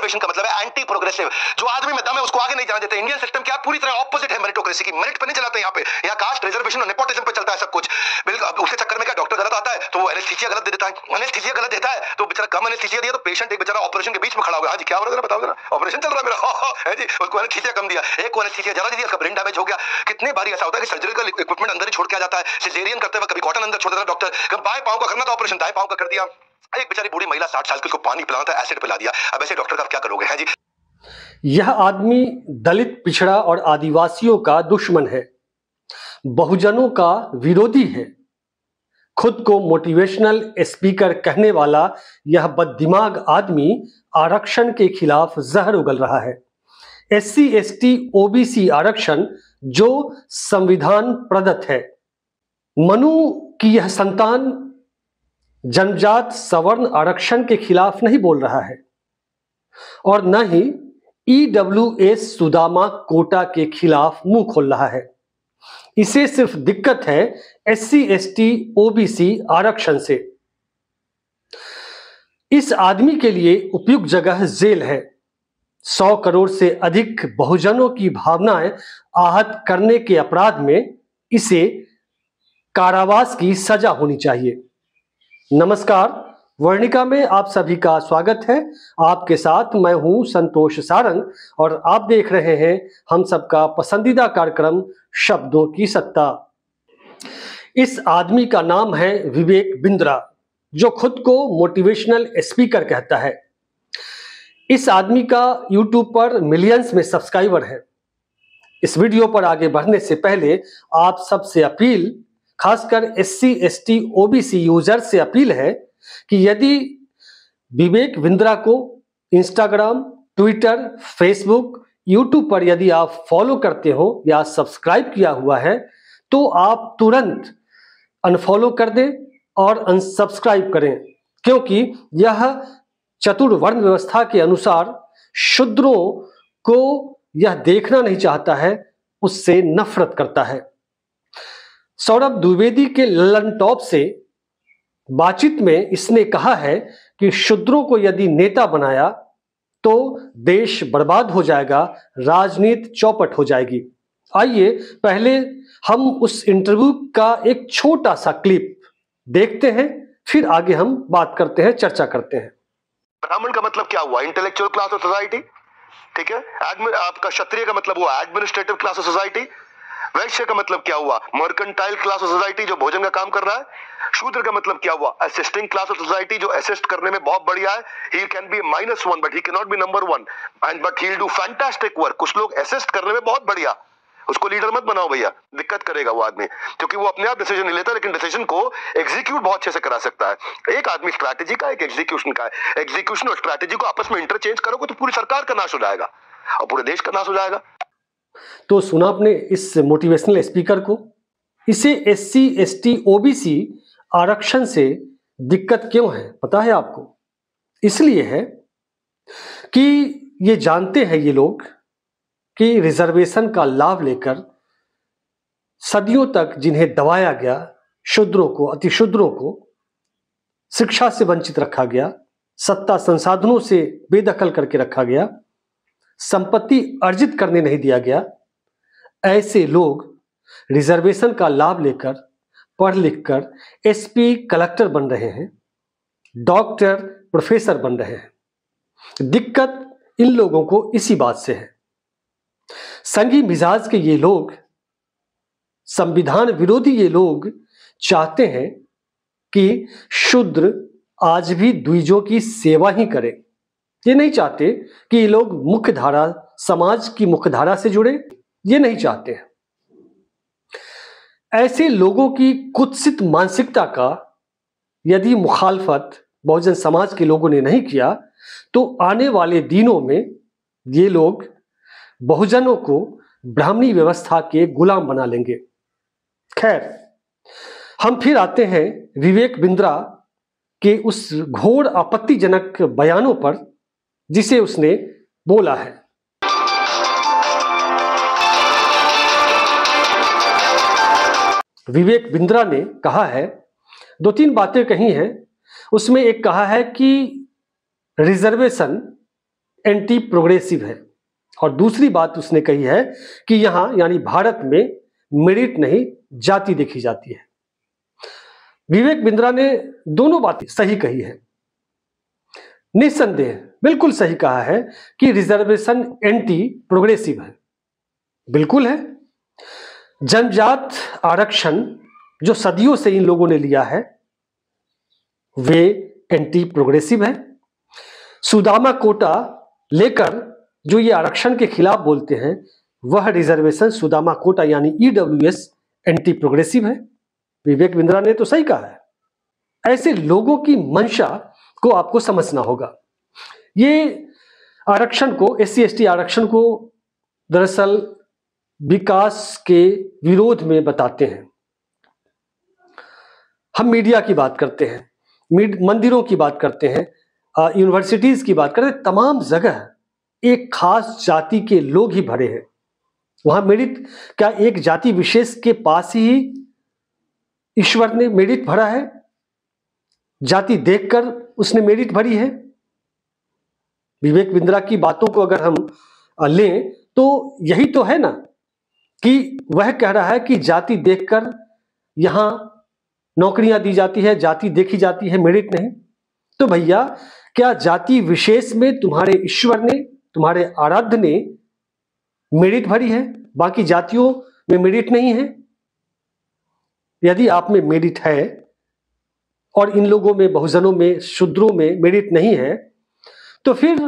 Reservation का मतलब है एंटी प्रोग्रेसिव। जो आदमी में दम है उसको आगे नहीं जाने देते। इंडियन सिस्टम क्या पूरी तरह ऑपोजिट है मेरिटोक्रेसी की। मेरिट पे नहीं चलाते यहाँ पे, यहाँ कास्ट रिजर्वेशन और नेपोटिज्म पे चलता है सब कुछ। बिल्कुल उसके चक्कर में क्या डॉक्टर गलत आता है तो वो एनेस्थीसिया गलत दे देता है। एनेस्थीसिया गलत देता है तो बेचारा कम एनेस्थीसिया दिया तो पेशेंट एक बेचारा ऑपरेशन के बीच में खड़ा हो गया। हाँ जी क्या हो रहा है बताओ जरा, ऑपरेशन चल रहा है मेरा है जी, उसको एनेस्थीसिया कम दिया, एक को एनेस्थीसिया जरा दिया, उसका ब्रेन डैमेज हो गया। कितने बार ऐसा होता है कि सर्जिकल इक्विपमेंट अंदर ही छोड़ के आ जाता है। सिजेरियन करते हुए कभी कॉटन अंदर छोड़ देता है डॉक्टर, कभी बाएं पांव का करना था ऑपरेशन दाएं पांव का कर दिया। एक बेचारी बूढ़ी महिला 60 साल की, उसको पानी पिलाना था एसिड पिला दिया। अब ऐसे डॉक्टर का क्या करोगे है जी। यह आदमी दलित, पिछड़ा और आदिवासियों का दुश्मन है, बहुजनों का विरोधी है। खुद को मोटिवेशनल स्पीकर कहने वाला यह बददिमाग आदमी आरक्षण के खिलाफ जहर उगल रहा है। SC ST OBC आरक्षण जो संविधान प्रदत्त है, मनु की यह संतान जनजात सवर्ण आरक्षण के खिलाफ नहीं बोल रहा है और न ही EWS सुदामा कोटा के खिलाफ मुंह खोल रहा है। इसे सिर्फ दिक्कत है SC ST OBC आरक्षण से। इस आदमी के लिए उपयुक्त जगह जेल है। 100 करोड़ से अधिक बहुजनों की भावनाएं आहत करने के अपराध में इसे कारावास की सजा होनी चाहिए। नमस्कार, वर्णिका में आप सभी का स्वागत है। आपके साथ मैं हूं संतोष सारंग और आप देख रहे हैं हम सबका पसंदीदा कार्यक्रम शब्दों की सत्ता। इस आदमी का नाम है विवेक बिंद्रा, जो खुद को मोटिवेशनल स्पीकर कहता है। इस आदमी का यूट्यूब पर मिलियंस में सब्सक्राइबर है। इस वीडियो पर आगे बढ़ने से पहले आप सबसे अपील, खासकर SC ST OBC यूजर से अपील है कि यदि विवेक बिंद्रा को इंस्टाग्राम, ट्विटर, फेसबुक, यूट्यूब पर यदि आप फॉलो करते हो या सब्सक्राइब किया हुआ है तो आप तुरंत अनफॉलो कर दें और अनसब्सक्राइब करें, क्योंकि यह चतुर्वर्ण व्यवस्था के अनुसार शूद्रों को यह देखना नहीं चाहता है, उससे नफरत करता है। सौरभ द्विवेदी के ललन टॉप से बातचीत में इसने कहा है कि शूद्रों को यदि नेता बनाया तो देश बर्बाद हो जाएगा, राजनीति चौपट हो जाएगी। आइए पहले हम उस इंटरव्यू का एक छोटा सा क्लिप देखते हैं, फिर आगे हम बात करते हैं, चर्चा करते हैं। ब्राह्मण का मतलब क्या हुआ? इंटेलेक्चुअल क्लास ऑफ सोसाइटी, ठीक है। आपका क्षत्रिय का मतलब हुआ एडमिनिस्ट्रेटिव क्लास ऑफ सोसाइटी। वैश्य का मतलब क्या हुआ? मर्केंटाइल क्लास ऑफ सोसाइटी, जो भोजन का काम कर रहा है। शूद्र का मतलब क्या हुआ? असिस्टिंग क्लास ऑफ सोसाइटी, जो असिस्ट करने में बहुत बढ़िया है। He can be -1 but he can not be number 1 and but he will do fantastic work. कुछ लोग असिस्ट करने में बहुत बढ़िया, उसको लीडर मत बनाओ भैया, दिक्कत करेगा वो आदमी, क्योंकि वो अपने आप डिसीजन नहीं लेता, लेकिन डिसीजन को एग्जीक्यूट बहुत अच्छे से करा सकता है। एक आदमी स्ट्रैटेजी का, एक एग्जीक्यूशन का है। एग्जीक्यूशन और स्ट्रैटेजी को आपस में इंटरचेंज करोगे तो पूरी सरकार का नाश हो जाएगा और पूरे देश का नाश हो जाएगा। तो सुना आपने इस मोटिवेशनल स्पीकर को। इसे SC ST OBC आरक्षण से दिक्कत क्यों है पता है आपको? इसलिए है कि ये जानते हैं ये लोग कि रिजर्वेशन का लाभ लेकर सदियों तक जिन्हें दबाया गया, शूद्रों को, अतिशूद्रों को शिक्षा से वंचित रखा गया, सत्ता संसाधनों से बेदखल करके रखा गया, संपत्ति अर्जित करने नहीं दिया गया, ऐसे लोग रिजर्वेशन का लाभ लेकर पढ़ लिखकर SP कलेक्टर बन रहे हैं, डॉक्टर, प्रोफेसर बन रहे हैं। दिक्कत इन लोगों को इसी बात से है। संघी मिजाज के ये लोग, संविधान विरोधी ये लोग चाहते हैं कि शूद्र आज भी द्विजों की सेवा ही करें। ये नहीं चाहते कि ये लोग मुख्य धारा, समाज की मुख्य धारा से जुड़े, ये नहीं चाहते हैं। ऐसे लोगों की कुत्सित मानसिकता का यदि मुखालफत बहुजन समाज के लोगों ने नहीं किया तो आने वाले दिनों में ये लोग बहुजनों को ब्राह्मणी व्यवस्था के गुलाम बना लेंगे। खैर, हम फिर आते हैं विवेक बिंद्रा के उस घोर आपत्तिजनक बयानों पर जिसे उसने बोला है। विवेक बिंद्रा ने कहा है, 2-3 बातें कही हैं, उसमें एक कहा है कि रिजर्वेशन एंटी प्रोग्रेसिव है। और दूसरी बात उसने कही है कि यहां यानी भारत में मेरिट नहीं जाति देखी जाती है। विवेक बिंद्रा ने दोनों बातें सही कही है। निस्संदेह बिल्कुल सही कहा है कि रिजर्वेशन एंटी प्रोग्रेसिव है, बिल्कुल है। जनजात आरक्षण जो सदियों से इन लोगों ने लिया है वे एंटी प्रोग्रेसिव है। सुदामा कोटा लेकर जो ये आरक्षण के खिलाफ बोलते हैं वह रिजर्वेशन सुदामा कोटा यानी ईडब्ल्यूएस एंटी प्रोग्रेसिव है। विवेक बिंद्रा ने तो सही कहा है। ऐसे लोगों की मंशा को आपको समझना होगा। ये आरक्षण को SC/ST आरक्षण को दरअसल विकास के विरोध में बताते हैं। हम मीडिया की बात करते हैं, मंदिरों की बात करते हैं, यूनिवर्सिटीज की बात करते हैं, तमाम जगह एक खास जाति के लोग ही भरे हैं। वहां मेरिट क्या एक जाति विशेष के पास ही ईश्वर ने मेरिट भरा है? जाति देखकर उसने मेरिट भरी है? विवेक बिंद्रा की बातों को अगर हम लें तो यही तो है ना कि वह कह रहा है कि जाति देखकर यहां नौकरियां दी जाती है, जाति देखी जाती है, मेरिट नहीं। तो भैया क्या जाति विशेष में तुम्हारे ईश्वर ने, तुम्हारे आराध्य ने मेरिट भरी है, बाकी जातियों में मेरिट नहीं है? यदि आप में मेरिट है और इन लोगों में, बहुजनों में, शूद्रों में मेरिट नहीं है, तो फिर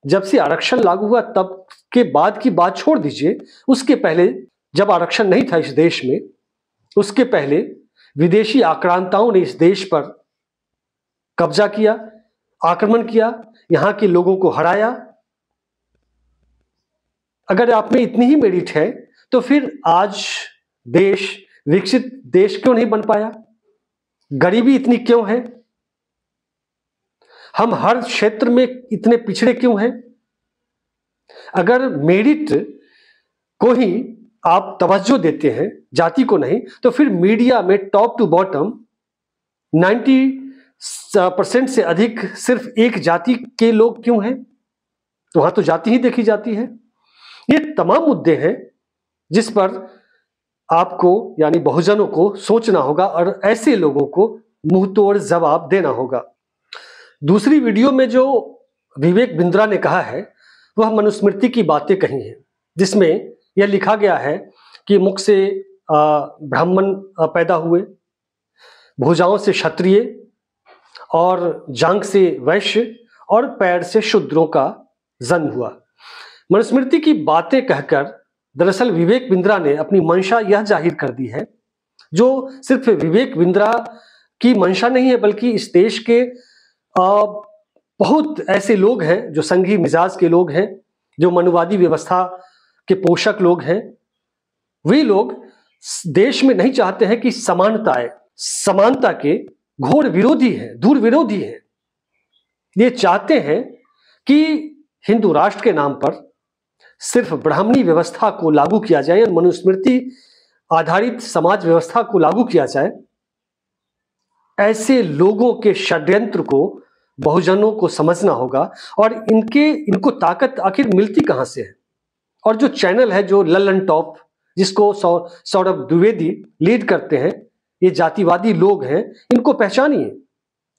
जब से आरक्षण लागू हुआ तब के बाद की बात छोड़ दीजिए। उसके पहले जब आरक्षण नहीं था इस देश में, उसके पहले विदेशी आक्रांताओं ने इस देश पर कब्जा किया, आक्रमण किया, यहां के लोगों को हराया। अगर आप में इतनी ही मेरिट है तो फिर आज देश विकसित देश क्यों नहीं बन पाया? गरीबी इतनी क्यों है? हम हर क्षेत्र में इतने पिछड़े क्यों हैं? अगर मेरिट को ही आप तवज्जो देते हैं, जाति को नहीं, तो फिर मीडिया में टॉप टू बॉटम 90% से अधिक सिर्फ एक जाति के लोग क्यों हैं? तो वहां तो जाति ही देखी जाती है। ये तमाम मुद्दे हैं जिस पर आपको यानी बहुजनों को सोचना होगा और ऐसे लोगों को मुंहतोड़ जवाब देना होगा। दूसरी वीडियो में जो विवेक बिंद्रा ने कहा है वह मनुस्मृति की बातें कही हैं, जिसमें यह लिखा गया है कि मुख से ब्राह्मण पैदा हुए, भुजाओं से क्षत्रिय और जांघ से वैश्य और पैर से शूद्रों का जन्म हुआ। मनुस्मृति की बातें कहकर दरअसल विवेक बिंद्रा ने अपनी मंशा यह जाहिर कर दी है, जो सिर्फ विवेक बिंद्रा की मंशा नहीं है बल्कि इस देश के बहुत ऐसे लोग हैं जो संघी मिजाज के लोग हैं, जो मनुवादी व्यवस्था के पोषक लोग हैं। वे लोग देश में नहीं चाहते हैं कि समानता आए, समानता के घोर विरोधी हैं, दूर विरोधी हैं। ये चाहते हैं कि हिंदू राष्ट्र के नाम पर सिर्फ ब्राह्मणी व्यवस्था को लागू किया जाए, मनुस्मृति आधारित समाज व्यवस्था को लागू किया जाए। ऐसे लोगों के षड्यंत्र को बहुजनों को समझना होगा और इनको ताकत आखिर मिलती कहां से है। और जो चैनल है, जो ललन टॉप, जिसको सौरभ द्विवेदी लीड करते हैं, ये जातिवादी लोग हैं, इनको पहचानिए,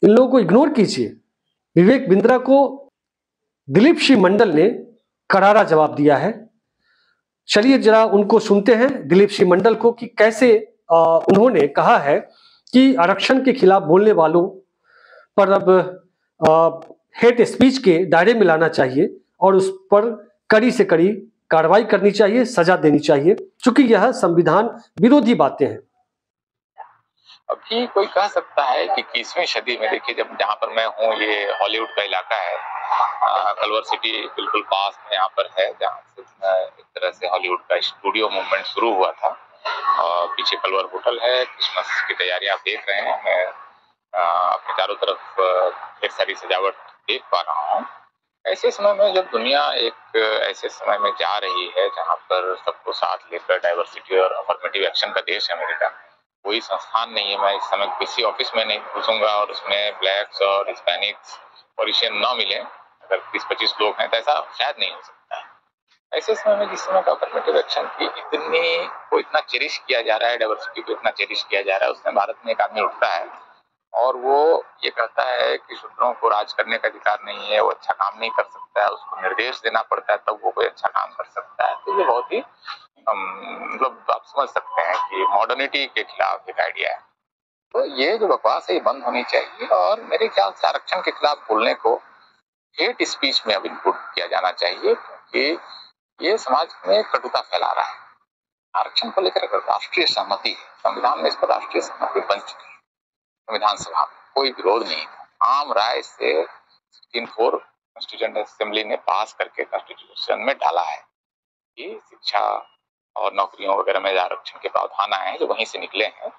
इन लोगों को इग्नोर कीजिए। विवेक बिंद्रा को दिलीप श्री मंडल ने करारा जवाब दिया है। चलिए जरा उनको सुनते हैं, दिलीप श्री मंडल को, कि कैसे उन्होंने कहा है कि आरक्षण के खिलाफ बोलने वालों पर अब हेट स्पीच के दायरे में लाना चाहिए और उस पर कड़ी से कड़ी कार्रवाई करनी चाहिए, सजा देनी चाहिए, क्योंकि यह संविधान विरोधी बातें हैं। अभी कोई कह सकता है कि 21वीं सदी में, देखिए जब जहाँ पर मैं हूँ ये हॉलीवुड का इलाका है, कलवर सिटी बिल्कुल पास में यहाँ पर है, जहाँ से एक तरह से हॉलीवुड का स्टूडियो मूवमेंट शुरू हुआ था। पीछे कलवर होटल है, क्रिसमस की तैयारियां आप देख रहे हैं, मैं अपने चारों तरफ ढेर सारी सजावट देख पा रहा हूँ। ऐसे समय में जब दुनिया एक ऐसे समय में जा रही है जहाँ पर सबको साथ लेकर डाइवर्सिटी और अफर्मेटिव एक्शन का देश है अमेरिका, कोई संस्थान नहीं है, मैं इस समय किसी ऑफिस में नहीं घुसूंगा और उसमें ब्लैक्स और हिस्पैनिक्स और एशियन ना मिले, अगर 20-25 लोग हैं तो ऐसा शायद नहीं हो सकता है। ऐसे समय में जिस समय का अफर्मेटिव एक्शन की इतना चेरिश किया जा रहा है, डाइवर्सिटी को इतना चेरिश किया जा रहा है, उसमें भारत में एक आदमी उठता है और वो ये कहता है कि शूद्रों को राज करने का अधिकार नहीं है, वो अच्छा काम नहीं कर सकता है, उसको निर्देश देना पड़ता है तब वो कोई अच्छा काम कर सकता है। तो ये बहुत ही मतलब आप समझ सकते हैं कि मॉडर्निटी के खिलाफ एक आइडिया है। तो ये जो बकवास है ये बंद होनी चाहिए और मेरे ख्याल से आरक्षण के खिलाफ बोलने को हेट स्पीच में अब इनपुट किया जाना चाहिए, क्योंकि ये समाज में कटुता फैला रहा है। आरक्षण को लेकर अगर राष्ट्रीय सहमति है, संविधान में इस पर राष्ट्रीय सहमति बन चुकी है, संविधान सभा में कोई विरोध नहीं था, आम राय से 16-4 कॉन्स्टिट्यूएंट असेंबली ने पास करके कॉन्स्टिट्यूशन में डाला है कि शिक्षा और नौकरियों वगैरह में आरक्षण के प्रावधान आए हैं जो वहीं से निकले हैं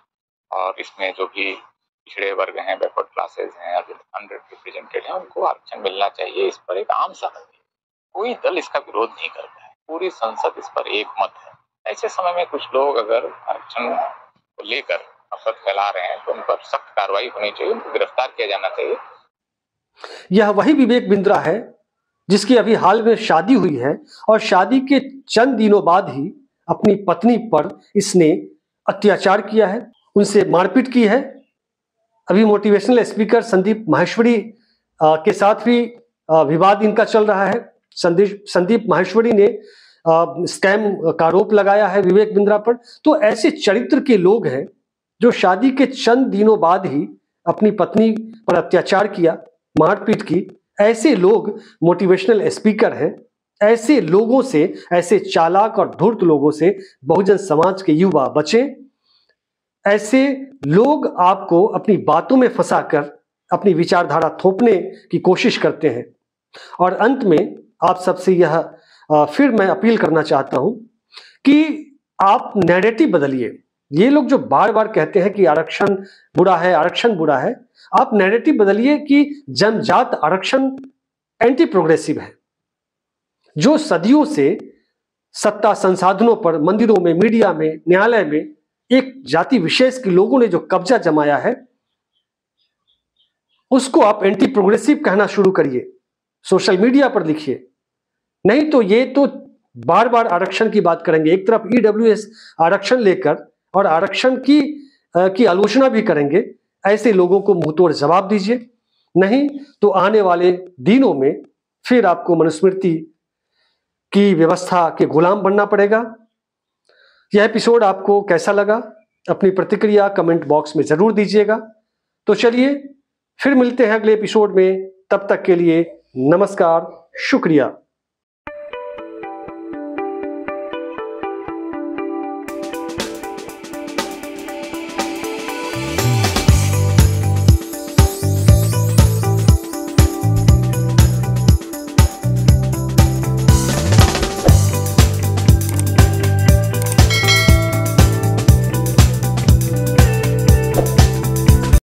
और इसमें जो भी पिछड़े वर्ग हैं, बैकवर्ड क्लासेस हैं, अंडर रिप्रेजेंटेड हैं, उनको आरक्षण मिलना चाहिए। इस पर एक आम सहमति, कोई दल इसका विरोध नहीं करता है, पूरी संसद इस पर एक मत है। ऐसे समय में कुछ लोग अगर आरक्षण को लेकर नफरत फैला रहे हैं तो उन पर सख्त कार्रवाई होनी चाहिए, उनको गिरफ्तार किया जाना चाहिए। यह वही विवेक बिंद्रा है जिसकी अभी हाल में शादी हुई है और शादी के चंद दिनों बाद ही अपनी पत्नी पर इसने अत्याचार किया है, उनसे मारपीट की है। अभी मोटिवेशनल स्पीकर संदीप माहेश्वरी के साथ भी विवाद इनका चल रहा है। संदीप माहेश्वरी ने स्कैम का आरोप लगाया है विवेक बिंद्रा पर। तो ऐसे चरित्र के लोग हैं जो शादी के चंद दिनों बाद ही अपनी पत्नी पर अत्याचार किया, मारपीट की। ऐसे लोग मोटिवेशनल स्पीकर हैं। ऐसे लोगों से, ऐसे चालाक और धूर्त लोगों से बहुजन समाज के युवा बचें। ऐसे लोग आपको अपनी बातों में फंसाकर अपनी विचारधारा थोपने की कोशिश करते हैं। और अंत में आप सबसे यह फिर मैं अपील करना चाहता हूं कि आप नैरेटिव बदलिए। ये लोग जो बार बार कहते हैं कि आरक्षण बुरा है, आरक्षण बुरा है, आप नैरेटिव बदलिए कि जनजात आरक्षण एंटी प्रोग्रेसिव है। जो सदियों से सत्ता संसाधनों पर, मंदिरों में, मीडिया में, न्यायालय में एक जाति विशेष के लोगों ने जो कब्जा जमाया है, उसको आप एंटी प्रोग्रेसिव कहना शुरू करिए, सोशल मीडिया पर लिखिए। नहीं तो ये तो बार बार आरक्षण की बात करेंगे, एक तरफ ईडब्ल्यूएस आरक्षण लेकर और आरक्षण की आलोचना भी करेंगे। ऐसे लोगों को मुंहतोड़ जवाब दीजिए, नहीं तो आने वाले दिनों में फिर आपको मनुस्मृति की व्यवस्था के गुलाम बनना पड़ेगा। यह एपिसोड आपको कैसा लगा? अपनी प्रतिक्रिया कमेंट बॉक्स में जरूर दीजिएगा। तो चलिए फिर मिलते हैं अगले एपिसोड में। तब तक के लिए नमस्कार, शुक्रिया।